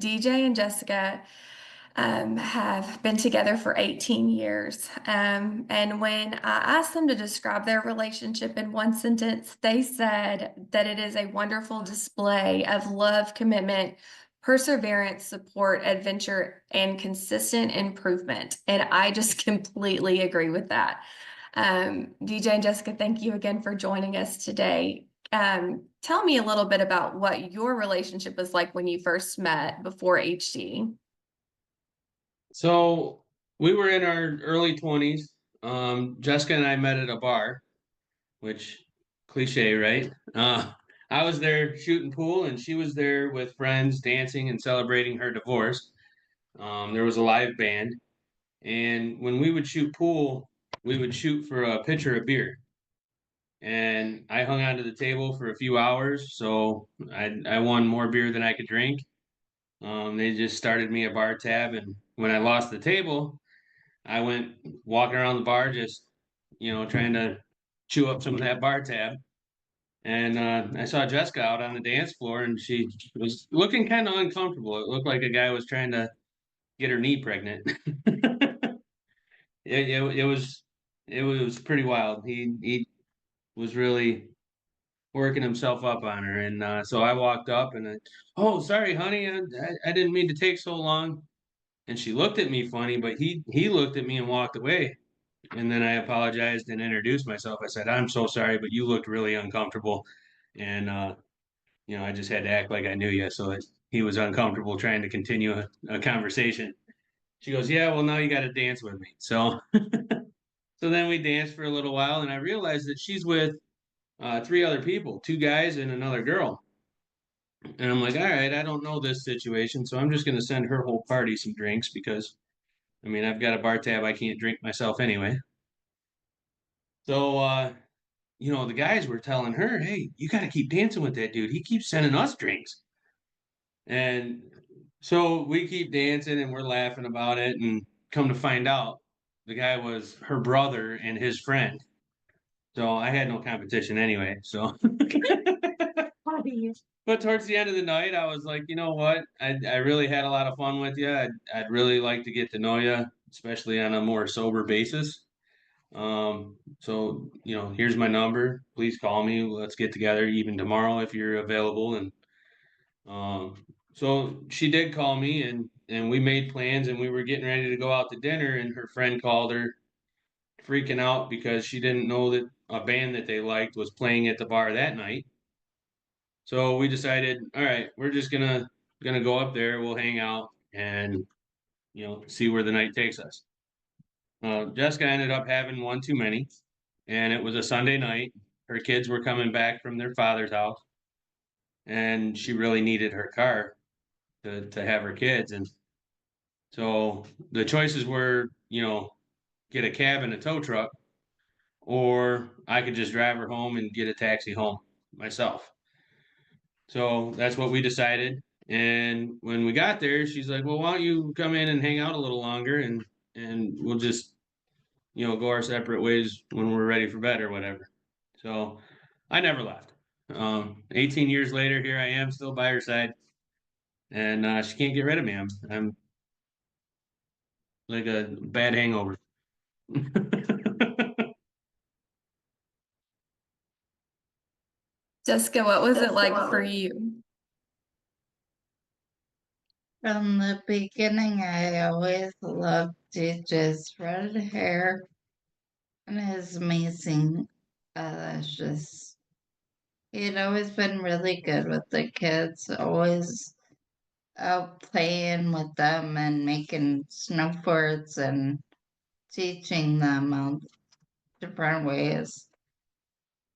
DJ and Jessica have been together for 18 years. And when I asked them to describe their relationship in one sentence, they said that it is a wonderful display of love, commitment, perseverance, support, adventure, and consistent improvement. And I just completely agree with that. DJ and Jessica, thank you again for joining us today. Tell me a little bit about what your relationship was like when you first met before HD. So we were in our early 20s. Jessica and I met at a bar, which cliche, right? I was there shooting pool, and she was there with friends dancing and celebrating her divorce. There was a live band, and when we would shoot pool, we would shoot for a pitcher of beer. And I hung onto the table for a few hours, so I won more beer than I could drink. They just started me a bar tab, and when I lost the table, I went walking around the bar, just trying to chew up some of that bar tab. And I saw Jessica out on the dance floor, and she was looking kind of uncomfortable. It looked like a guy was trying to get her knee pregnant. It was pretty wild. He was really working himself up on her, and so I walked up and oh, sorry, honey, I didn't mean to take so long. And she looked at me funny, but he looked at me and walked away. And then I apologized and introduced myself. I said, "I'm so sorry, but you looked really uncomfortable." And I just had to act like I knew you, so that he was uncomfortable trying to continue a conversation. She goes, "Yeah, well, now you got to dance with me." So then we danced for a little while, and I realized that she's with three other people, two guys and another girl. And I'm like, all right, I don't know this situation, so I'm just going to send her whole party some drinks because, I mean, I've got a bar tab. I can't drink myself anyway. So, the guys were telling her, hey, you got to keep dancing with that dude. He keeps sending us drinks. And so we keep dancing and we're laughing about it. And come to find out, the guy was her brother and his friend. So I had no competition anyway. So, but towards the end of the night, I was like, you know what? I really had a lot of fun with you. I'd really like to get to know you, especially on a more sober basis. So here's my number. Please call me. Let's get together even tomorrow if you're available. And so she did call me, and we made plans, and we were getting ready to go out to dinner, and her friend called her, freaking out because she didn't know that a band that they liked was playing at the bar that night. So we decided, all right, we're just gonna go up there. We'll hang out and see where the night takes us. Jessica ended up having one too many, and it was a Sunday night. Her kids were coming back from their father's house, and she really needed her car to have her kids. And so the choices were, get a cab and a tow truck, or I could just drive her home and get a taxi home myself. So that's what we decided. And when we got there, she's like, "Well, why don't you come in and hang out a little longer, and we'll just go our separate ways when we're ready for bed or whatever." So I never left. 18 years later, here I am, still by her side, and she can't get rid of me. I'm like a bad hangover. Jessica, what was it like for you? From the beginning, I always loved DJ's red hair and his amazing. That's just, he'd always been really good with the kids, always out playing with them and making snowboards and teaching them different ways.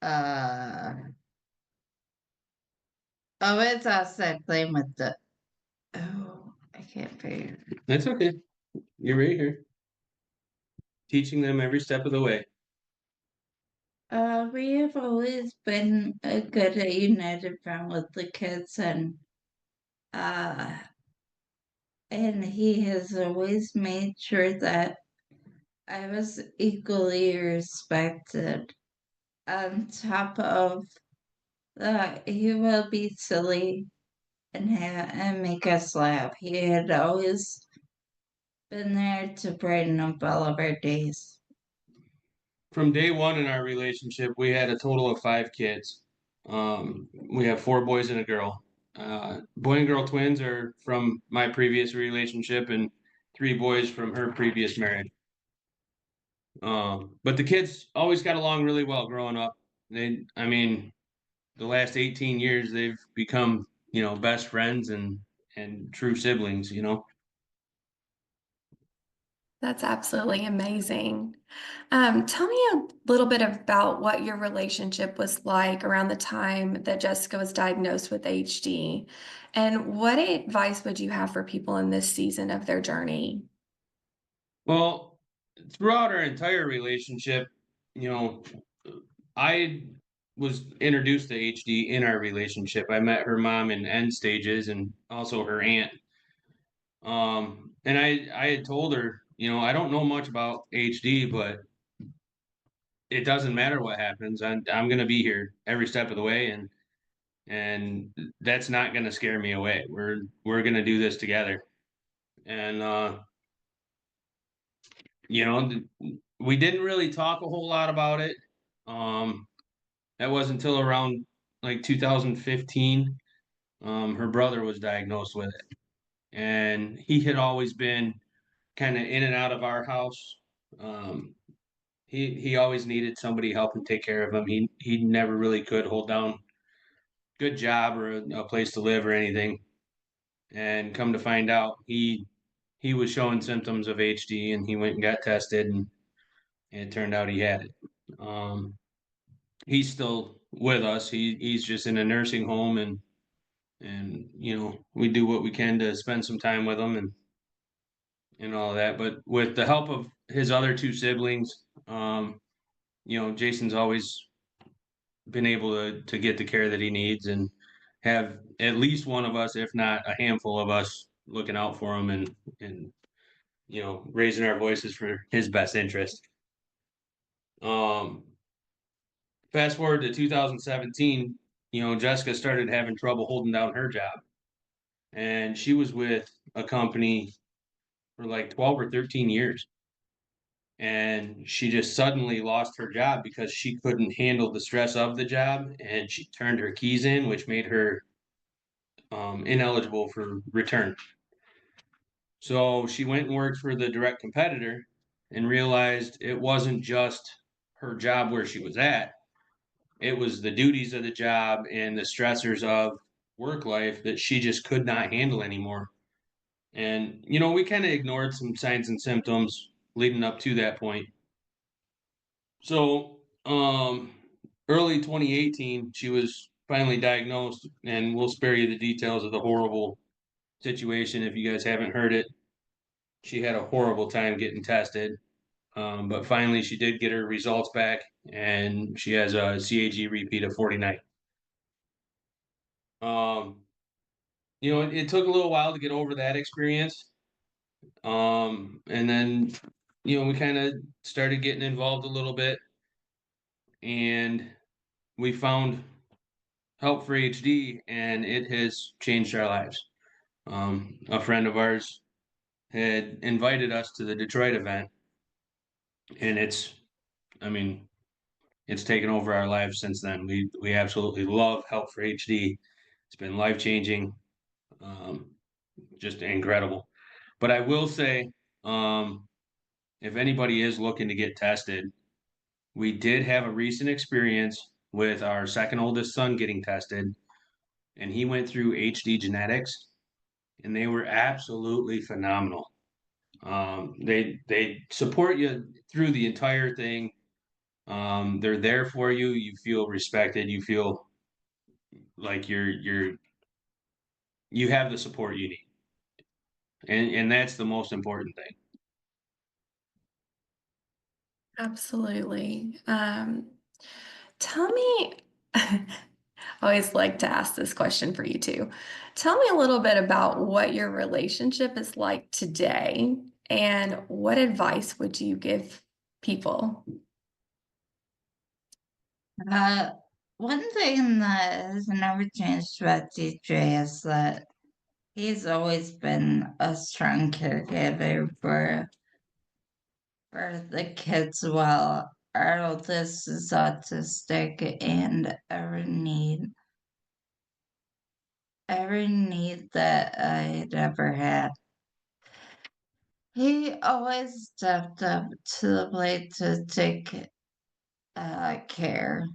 Uh, Always outside playing with the. Oh, I can't figure. That's okay. You're right here, teaching them every step of the way. We have always been a good united front with the kids, uh, and he has always made sure that I was equally respected. On top of that, he will be silly and make us laugh. He had always been there to brighten up all of our days. From day one in our relationship, we had a total of 5 kids. We have 4 boys and a girl. Boy and girl twins are from my previous relationship, and 3 boys from her previous marriage. But the kids always got along really well growing up. I mean, the last 18 years, they've become, best friends and true siblings, That's absolutely amazing. Tell me a little bit about what your relationship was like around the time that Jessica was diagnosed with HD, and what advice would you have for people in this season of their journey? Well, throughout our entire relationship, you know, I was introduced to HD in our relationship. I met her mom in end stages and also her aunt. And I had told her, I don't know much about HD, but it doesn't matter what happens. I'm going to be here every step of the way, and that's not going to scare me away. We're going to do this together. And we didn't really talk a whole lot about it. Um, that wasn't until around like 2015. Her brother was diagnosed with it, and he had always been kind of in and out of our house. Um, he always needed somebody to help him take care of him. He never really could hold down good job or a place to live or anything. And come to find out, he was showing symptoms of HD, and he went and got tested, and it turned out he had it. He's still with us. He's just in a nursing home, and we do what we can to spend some time with him and all of that. But with the help of his other 2 siblings, Jason's always been able to get the care that he needs and have at least one of us, if not a handful of us, looking out for him and raising our voices for his best interest. Um, Fast forward to 2017, Jessica started having trouble holding down her job, and she was with a company for like 12 or 13 years. And she just suddenly lost her job because she couldn't handle the stress of the job, and she turned her keys in, which made her ineligible for return. So she went and worked for the direct competitor and realized it wasn't just her job where she was at, it was the duties of the job and the stressors of work life that she just could not handle anymore. And, we kind of ignored some signs and symptoms leading up to that point. So, early 2018, she was finally diagnosed, and we'll spare you the details of the horrible situation if you guys haven't heard it. She had a horrible time getting tested, but finally she did get her results back, and she has a CAG repeat of 49. Um, it took a little while to get over that experience. And then, we kind of started getting involved a little bit, and we found Help for HD, and it has changed our lives. A friend of ours had invited us to the Detroit event, and I mean, it's taken over our lives since then. We absolutely love Help for HD. It's been life changing, um, just incredible. But I will say, if anybody is looking to get tested, we did have a recent experience with our second oldest son getting tested, and he went through HD genetics, and they were absolutely phenomenal. They support you through the entire thing. They're there for you. You feel respected. You feel like you have the support you need, and that's the most important thing. Absolutely. Tell me, I always like to ask this question for you too. Tell me a little bit about what your relationship is like today and what advice would you give people? One thing that has never changed about DJ is that he's always been a strong caregiver for the kids while our oldest is autistic and every need that I'd ever had. He always stepped up to the plate to take care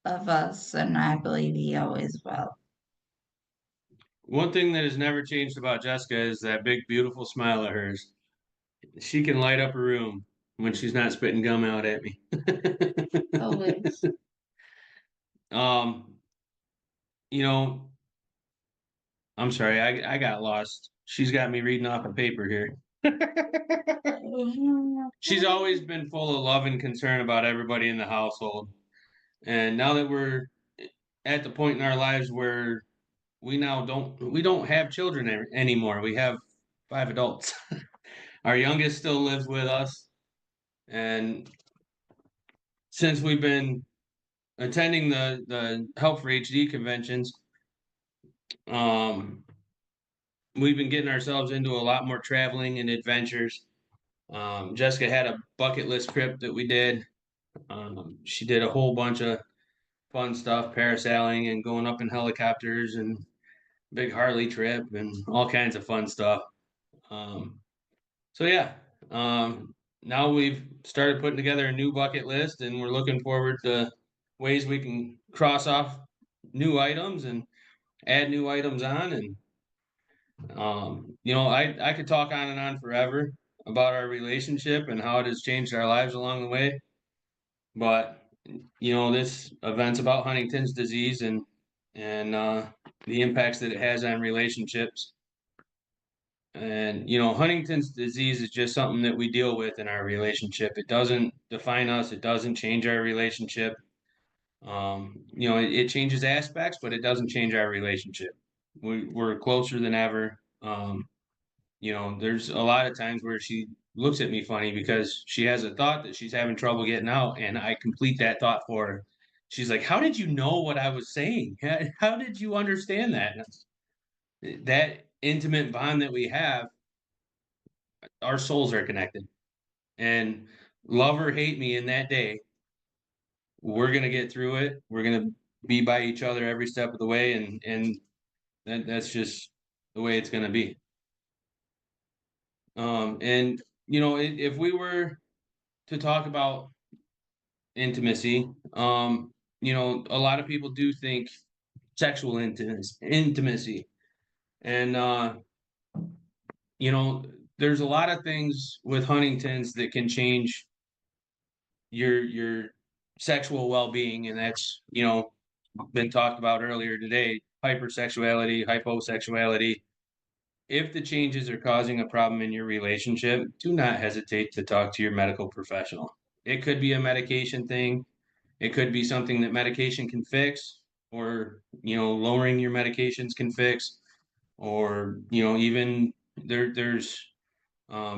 of us, and I believe he always will. One thing that has never changed about Jessica is that big, beautiful smile of hers. She can light up a room when she's not spitting gum out at me. Always. Um, you know, I'm sorry, I got lost. She's got me reading off a paper here. She's always been full of love and concern about everybody in the household. And now that we're at the point in our lives where we don't have children anymore. We have 5 adults. Our youngest still lives with us, and since we've been attending the Help for HD conventions, um, we've been getting ourselves into a lot more traveling and adventures. Jessica had a bucket list trip that we did. She did a whole bunch of fun stuff, parasailing and going up in helicopters and big Harley trip and all kinds of fun stuff. Um, so yeah, now we've started putting together a new bucket list, and we're looking forward to ways we can cross off new items and add new items on. And I could talk on and on forever about our relationship and how it has changed our lives along the way. But this event's about Huntington's disease and the impacts that it has on relationships. And Huntington's disease is just something that we deal with in our relationship. It doesn't define us. It doesn't change our relationship. It changes aspects, but it doesn't change our relationship. We're closer than ever. There's a lot of times where she looks at me funny because she has a thought that she's having trouble getting out, and I complete that thought for her. She's like, "How did you know what I was saying? How did you understand that?" That intimate bond that we have, our souls are connected. And love or hate me in that day, we're gonna get through it. We're gonna be by each other every step of the way, and that's just the way it's gonna be. And if we were to talk about intimacy, a lot of people do think sexual intimacy, and you know, there's a lot of things with Huntington's that can change your sexual well-being, and that's been talked about earlier today: hypersexuality, hyposexuality. If the changes are causing a problem in your relationship, do not hesitate to talk to your medical professional. It could be a medication thing. It could be something that medication can fix, or lowering your medications can fix, or even there's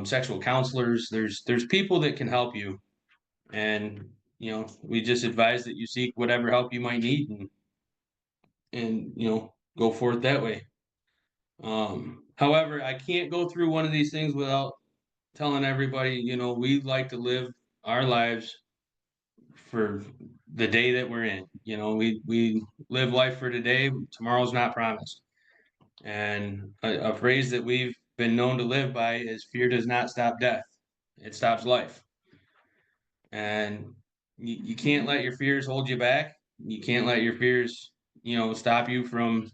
sexual counselors. There's people that can help you, and we just advise that you seek whatever help you might need, and go forth that way. However, I can't go through one of these things without telling everybody, we like to live our lives for the day that we're in. We live life for today. Tomorrow's not promised. And a phrase that we've been known to live by is fear does not stop death. It stops life. And you can't let your fears hold you back. You can't let your fears, stop you from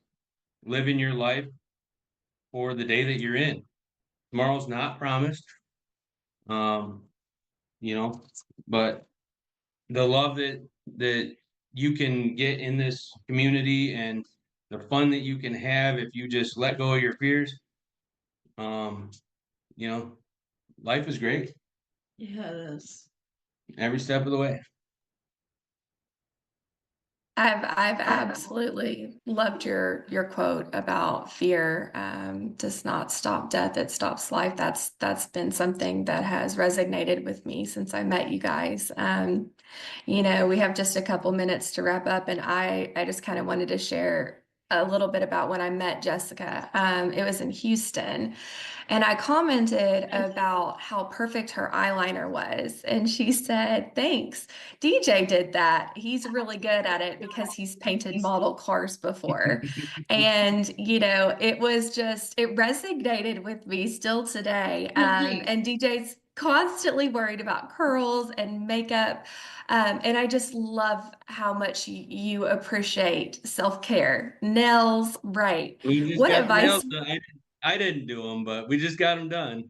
living your life for the day that you're in. Tomorrow's not promised. Um, you know, but the love that you can get in this community and the fun that you can have if you just let go of your fears, um, you know, life is great Yeah, it is. every step of the way. I've absolutely loved your quote about fear does not stop death, it stops life. That's been something that has resonated with me since I met you guys. We have just a couple minutes to wrap up, and I just kind of wanted to share a little bit about when I met Jessica. It was in Houston, and I commented about how perfect her eyeliner was. And she said, "Thanks. DJ did that. He's really good at it because he's painted model cars before." And, it was just, it resonated with me still today. And DJ's constantly worried about curls and makeup. And I just love how much you appreciate self-care. Nails, right. We just What got the nails advice done. I didn't do them, but we just got them done.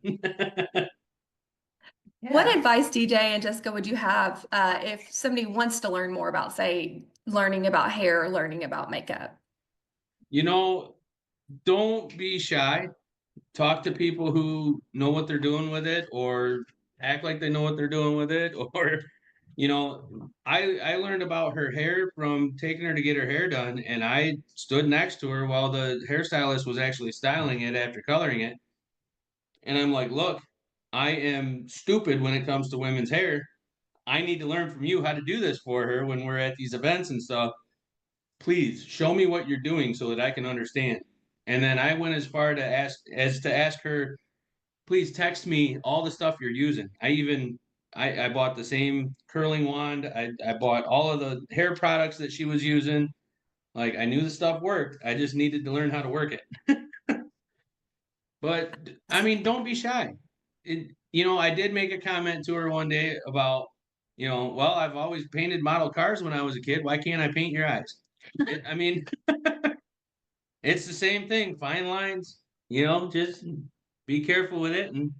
What Yeah. advice, DJ and Jessica, would you have if somebody wants to learn more about, say, learning about hair or learning about makeup? You know, don't be shy. Talk to people who know what they're doing with it, or act like they know what they're doing with it, or I learned about her hair from taking her to get her hair done, and I stood next to her while the hairstylist was actually styling it after coloring it. And I'm like, look, I am stupid when it comes to women's hair. I need to learn from you how to do this for her when we're at these events and stuff. Please show me what you're doing so that I can understand. And then I went as far to ask her, please text me all the stuff you're using. I bought the same curling wand. I bought all of the hair products that she was using. Like, I knew the stuff worked. I just needed to learn how to work it. But I mean, don't be shy. I did make a comment to her one day about, well, I've always painted model cars when I was a kid. Why can't I paint your eyes? I mean, it's the same thing. Fine lines, just be careful with it. And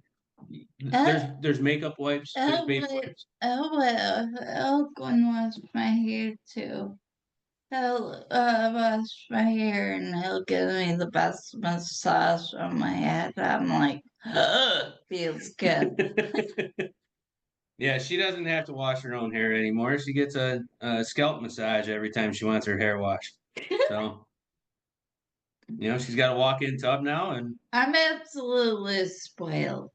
there's Uh, there's makeup wipes. There's baby wipes. I'll go and wash my hair too. He'll wash my hair and he'll give me the best massage on my head. I'm like, feels good. Yeah, she doesn't have to wash her own hair anymore. She gets a scalp massage every time she wants her hair washed. So, she's got a walk-in tub now, and I'm absolutely spoiled.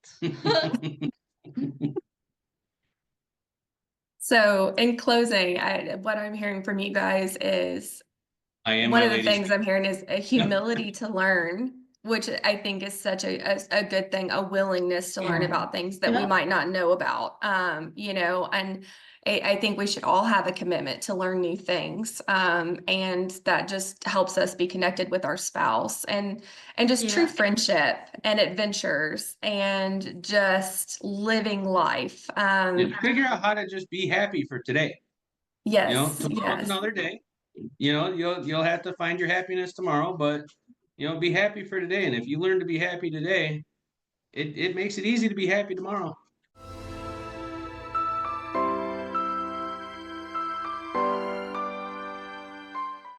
So, in closing, what I'm hearing from you guys is I am one my of the lady's. things I'm hearing is a humility to learn, which I think is such a good thing, a willingness to learn Yeah. about things that we Yeah. might not know about. And I think we should all have a commitment to learn new things. And that just helps us be connected with our spouse and just true Yeah. friendship and adventures and just living life. And figure out how to just be happy for today. Yes, Tomorrow's yes. another day. You'll have to find your happiness tomorrow, but be happy for today. And if you learn to be happy today, it makes it easy to be happy tomorrow.